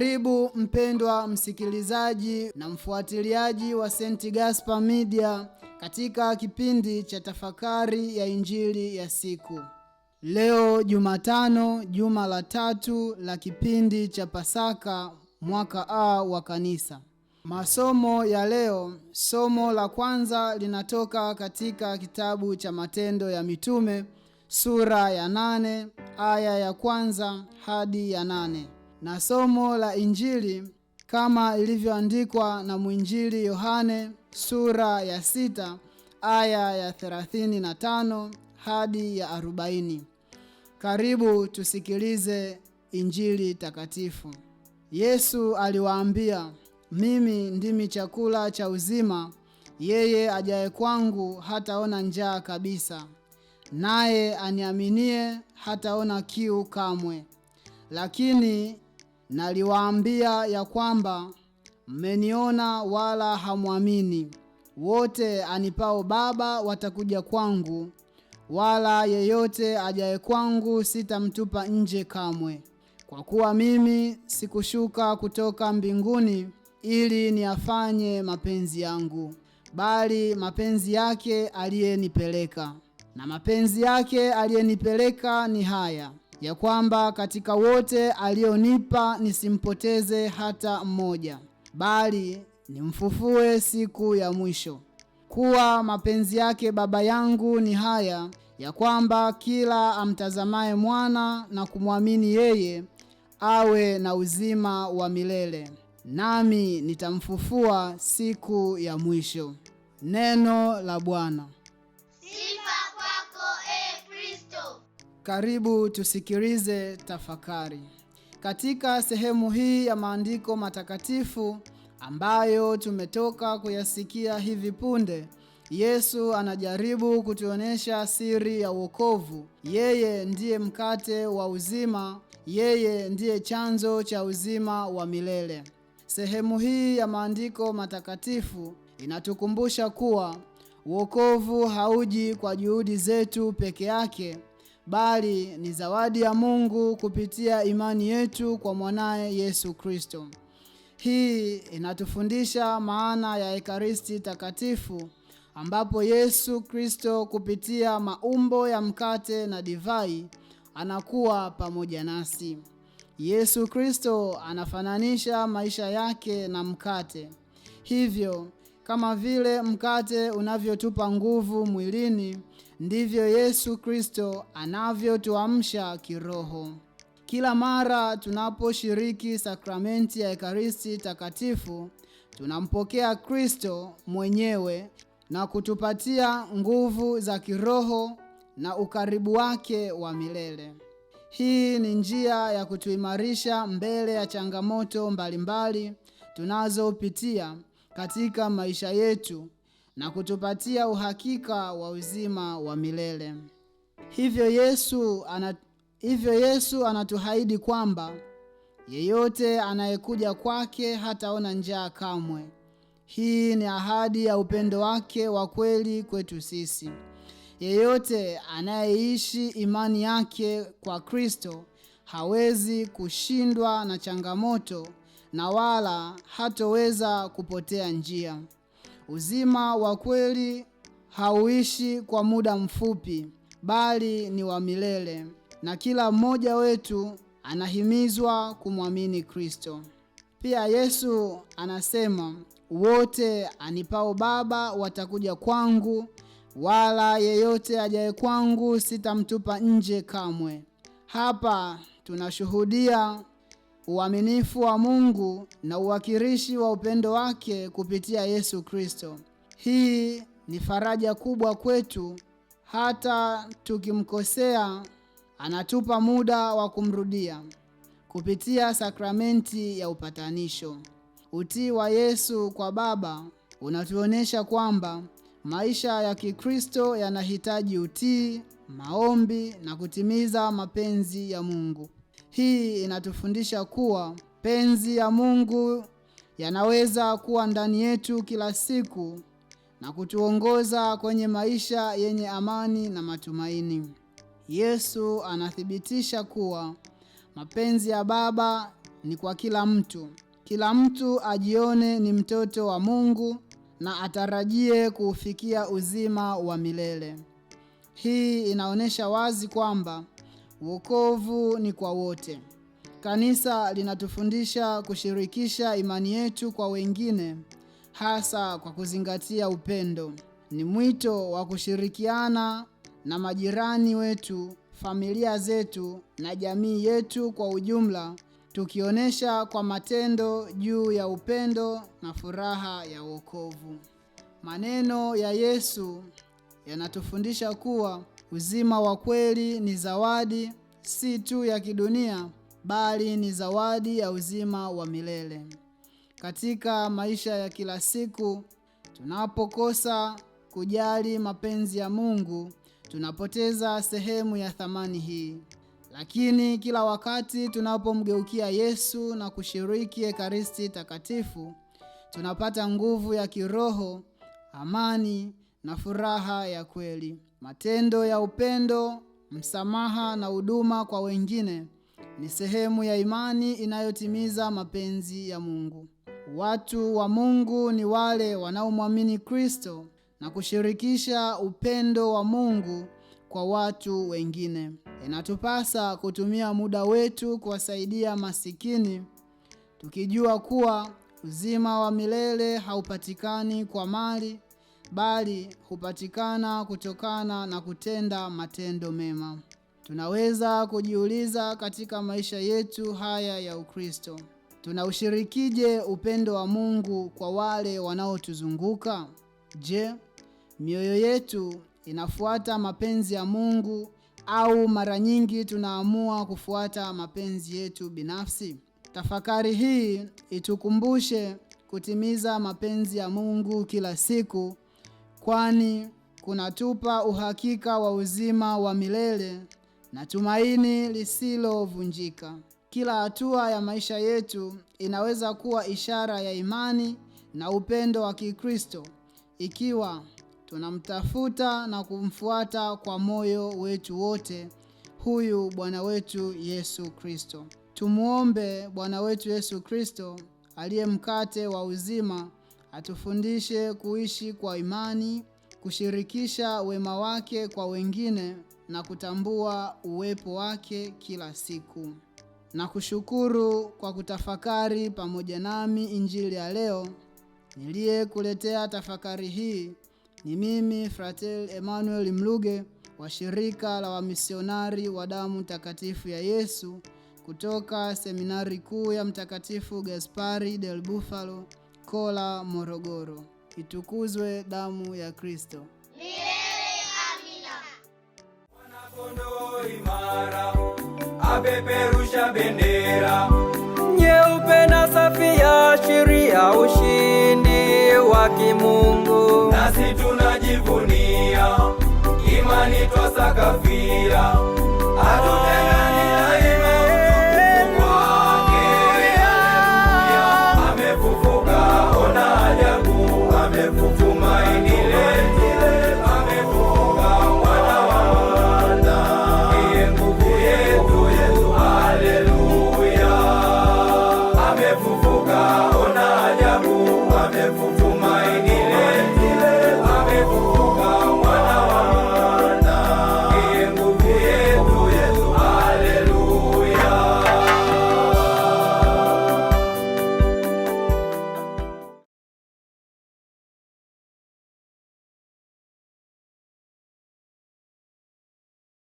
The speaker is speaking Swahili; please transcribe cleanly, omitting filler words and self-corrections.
Karibu mpendwa msikilizaji na mfuatiliaji wa St. Gaspar Media katika kipindi cha tafakari ya Injili ya siku. Leo Jumatano, juma la 3 la kipindi cha Pasaka mwaka A wa Kanisa. Masomo ya leo, somo la kwanza linatoka katika kitabu cha Matendo ya Mitume sura ya 8 aya ya 1 hadi ya 8. Na somo la Injili kama ilivyoandikwa na mwinjili Yohane sura ya 6 aya ya 35 hadi ya 40. Karibu tusikilize Injili takatifu. Yesu aliwaambia, mimi ndimi chakula cha uzima, yeye ajaye kwangu hataona njaa kabisa, naye aniaminie hataona kiu kamwe. Lakini naliwaambia ya kwamba mmeniona wala hamwamini. Wote anipao Baba watakuja kwangu, wala yeyote ajaye kwangu sitamtupa nje kamwe. Kwa kuwa mimi sikushuka kutoka mbinguni ili niyafanye mapenzi yangu, bali mapenzi yake aliyenipeleka. Na mapenzi yake aliyenipeleka ni haya, ya kwamba katika wote alionipa nisimpoteze hata mmoja, bali nimfufue siku ya mwisho. Kuwa mapenzi yake Baba yangu ni haya, ya kwamba kila amtazamaye mwana na kumwamini yeye awe na uzima wa milele, nami nitamfufua siku ya mwisho. Neno la Bwana. Sifa kwako Kristo. Karibu tusikilize tafakari. Katika sehemu hii ya maandiko matakatifu ambayo tumetoka kuyasikia hivi punde, Yesu anajaribu kutuonesha siri ya wokovu. Yeye ndiye mkate wa uzima, yeye ndiye chanzo cha uzima wa milele. Sehemu hii ya maandiko matakatifu inatukumbusha kuwa wokovu hauji kwa juhudi zetu peke yake, bali ni zawadi ya Mungu kupitia imani yetu kwa mwanaye Yesu Kristo. Hii inatufundisha maana ya Ekaristi takatifu, ambapo Yesu Kristo kupitia maumbo ya mkate na divai anakuwa pamoja nasi. Yesu Kristo anafananisha maisha yake na mkate. Hivyo, kama vile mkate unavyotupa nguvu mwilini, ndivyo Yesu Kristo anavyotuamsha kiroho. Kila mara tunaposhiriki sakramenti ya Ekaristi takatifu, tunampokea Kristo mwenyewe na kutupatia nguvu za kiroho na ukaribu wake wa milele. Hii ni njia ya kutuimarisha mbele ya changamoto mbalimbali tunazopitia katika maisha yetu na kutupatia uhakika wa uzima wa milele. Hivyo Yesu anatuahidi kwamba yeyote anayekuja kwake hataona njaa kamwe. Hii ni ahadi ya upendo wake wa kweli kwetu sisi. Yeyote anayeishi imani yake kwa Kristo hawezi kushindwa na changamoto na wala hatoweza kupotea njia. Uzima wa kweli hauishi kwa muda mfupi, bali ni wa milele, na kila mmoja wetu anahimizwa kumwamini Kristo. Pia Yesu anasema, wote anipao Baba watakuja kwangu, wala yeyote ajaye kwangu sitamtupa nje kamwe. Hapa tunashuhudia uaminifu wa Mungu na uwakilishi wa upendo wake kupitia Yesu Kristo. Hii ni faraja kubwa kwetu. Hata tukimkosea, anatupa muda wa kumrudia kupitia sakramenti ya upatanisho. Utii wa Yesu kwa Baba unatuonesha kwamba maisha ya Kikristo yanahitaji utii, maombi na kutimiza mapenzi ya Mungu. Hii inatufundisha kuwa penzi ya Mungu yanaweza kuwa ndani yetu kila siku na kutuongoza kwenye maisha yenye amani na matumaini. Yesu anathibitisha kuwa mapenzi ya Baba ni kwa kila mtu. Kila mtu ajione ni mtoto wa Mungu na atarajie kuufikia uzima wa milele. Hii inaonyesha wazi kwamba wokovu ni kwa wote. Kanisa linatufundisha kushirikisha imani yetu kwa wengine, hasa kwa kuzingatia upendo. Ni mwito wa kushirikiana na majirani wetu, familia zetu na jamii yetu kwa ujumla, tukionyesha kwa matendo juu ya upendo na furaha ya wokovu. Maneno ya Yesu yanatufundisha kuwa uzima wa kweli ni zawadi, si tu ya kidunia, bali ni zawadi ya uzima wa milele. Katika maisha ya kila siku, tunapokosa kujali mapenzi ya Mungu, tunapoteza sehemu ya thamani hii. Lakini kila wakati tunapomgeukia Yesu na kushiriki Ekaristi Takatifu, tunapata nguvu ya kiroho, amani na furaha ya kweli. Matendo ya upendo, msamaha na huduma kwa wengine ni sehemu ya imani inayotimiza mapenzi ya Mungu. Watu wa Mungu ni wale wanaomwamini Kristo na kushirikisha upendo wa Mungu kwa watu wengine. Inatupasa kutumia muda wetu kuwasaidia masikini, tukijua kuwa uzima wa milele haupatikani kwa mali, bali hupatikana kutokana na kutenda matendo mema. Tunaweza kujiuliza katika maisha yetu haya ya Ukristo, tunaushirikije upendo wa Mungu kwa wale wanaotuzunguka? Je, mioyo yetu inafuata mapenzi ya Mungu au mara nyingi tunaamua kufuata mapenzi yetu binafsi? Tafakari hii itukumbushe kutimiza mapenzi ya Mungu kila siku, kwani kunatupa uhakika wa uzima wa milele na tumaini lisilovunjika. Kila hatua ya maisha yetu inaweza kuwa ishara ya imani na upendo wa Kikristo, ikiwa tunamtafuta na kumfuata kwa moyo wetu wote huyu Bwana wetu Yesu Kristo. Tumuombe Bwana wetu Yesu Kristo, aliye mkate wa uzima, atufundishe kuishi kwa imani, kushirikisha wema wake kwa wengine na kutambua uwepo wake kila siku. Na kushukuru kwa kutafakari pamoja nami Injili ya leo. Niliyekuletea tafakari hii ni mimi Fratel Emmanuel Mluge wa shirika la wamisionari wa damu takatifu ya Yesu kutoka seminari kuu ya Mtakatifu Gaspari del Bufalo, Kola, Morogoro. Itukuzwe damu ya Kristo. Milele amina. Mwanakondoo imara, apeperusha bendera nyeupe na safi ya sheria, ushindi wa kimungu. Nasi tunajivunia imani twasakafia